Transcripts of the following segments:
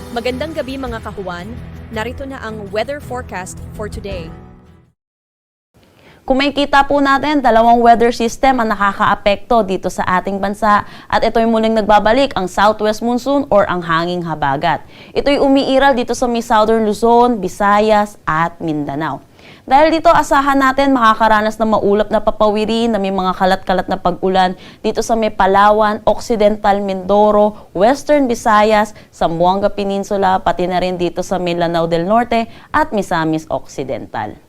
Magandang gabi mga kahuwan, narito na ang weather forecast for today. Kung makikita po natin, dalawang weather system ang nakakaapekto dito sa ating bansa at ito'y muling nagbabalik ang southwest monsoon or ang hanging habagat. Ito'y umiiral dito sa may southern Luzon, Visayas at Mindanao. Dahil dito, asahan natin makakaranas ng maulap na papawirin na may mga kalat-kalat na pag-ulan dito sa may Palawan, Occidental Mindoro, Western Visayas, Zamboanga Peninsula, pati na rin dito sa may Lanao del Norte at Misamis Occidental.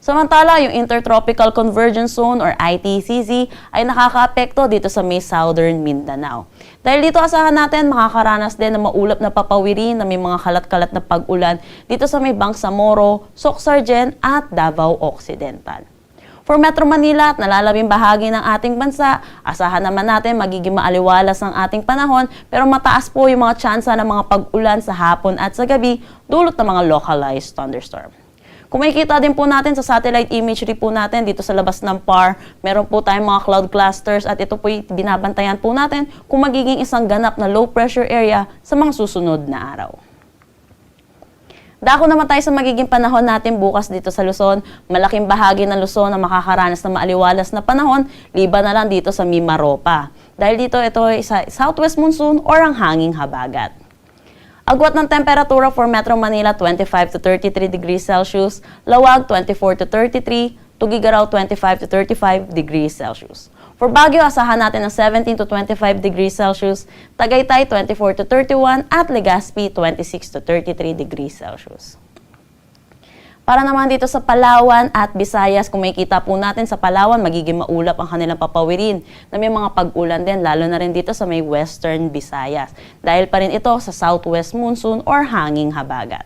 Samantala, yung Intertropical Convergence Zone or ITCZ ay nakakaapekto dito sa may Southern Mindanao. Dahil dito asahan natin makakaranas din ng maulap na papawirin na may mga kalat-kalat na pag-ulan dito sa may Bangsamoro, Soc-Sargen at Davao Occidental. For Metro Manila at nalalabing bahagi ng ating bansa, asahan naman natin magiging maaliwalas ang ating panahon pero mataas po yung mga tsansa ng mga pag-ulan sa hapon at sa gabi dulot ng mga localized thunderstorm. Kung makikita din po natin sa satellite imagery po natin dito sa labas ng PAR, meron po tayong mga cloud clusters at ito po binabantayan po natin kung magiging isang ganap na low pressure area sa mga susunod na araw. Dako naman tayo sa magiging panahon natin bukas dito sa Luzon. Malaking bahagi ng Luzon na makakaranas ng maaliwalas na panahon, liban na lang dito sa Mimaropa. Dahil dito ito ay sa southwest monsoon or ang hanging habagat. Agwat ng temperatura for Metro Manila 25 to 33 degrees Celsius, Lawag 24 to 33, Tugigaraw 25 to 35 degrees Celsius. For Baguio, asahan natin ng 17 to 25 degrees Celsius, Tagaytay 24 to 31 at Legazpi 26 to 33 degrees Celsius. Para naman dito sa Palawan at Visayas, kung makikita po natin sa Palawan, magiging maulap ang kanilang papawirin na may mga pag-ulan din, lalo na rin dito sa may Western Visayas. Dahil pa rin ito sa southwest monsoon or hanging habagat.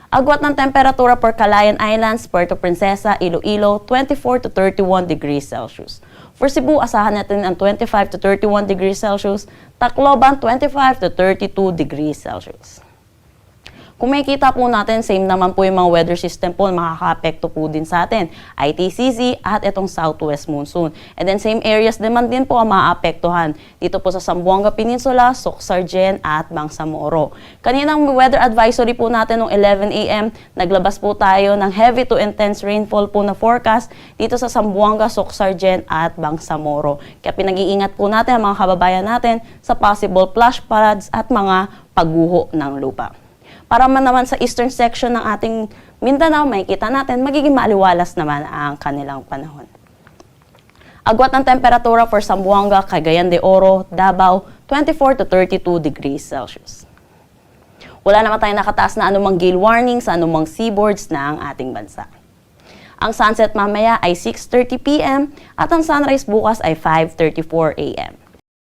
Agwat ng temperatura for Calayan Islands, Puerto Princesa, Iloilo, 24 to 31 degrees Celsius. For Cebu, asahan natin ang 25 to 31 degrees Celsius, Tacloban, 25 to 32 degrees Celsius. Kung makikita po natin, same naman po yung mga weather system po na makaka-apekto po din sa atin. ITCZ at itong southwest monsoon. And then same areas naman din po ang maaapektuhan. Dito po sa Zamboanga Peninsula, Soc-Sargen at Bangsamoro. Kaninang weather advisory po natin noong 11 a.m. naglabas po tayo ng heavy to intense rainfall po na forecast dito sa Zamboanga, Soc-Sargen at Bangsamoro. Kaya pinag-iingat po natin ang mga kababayan natin sa possible flash floods at mga pagguho ng lupa. Para naman sa eastern section ng ating Mindanao, makikita natin magiging maaliwalas naman ang kanilang panahon. Agwat ng temperatura for Zamboanga, Cagayan de Oro, Davao, 24 to 32 degrees Celsius. Wala naman tayong nakataas na anumang gale warning sa anumang seaboards na ang ating bansa. Ang sunset mamaya ay 6:30 p.m. at ang sunrise bukas ay 5:34 a.m.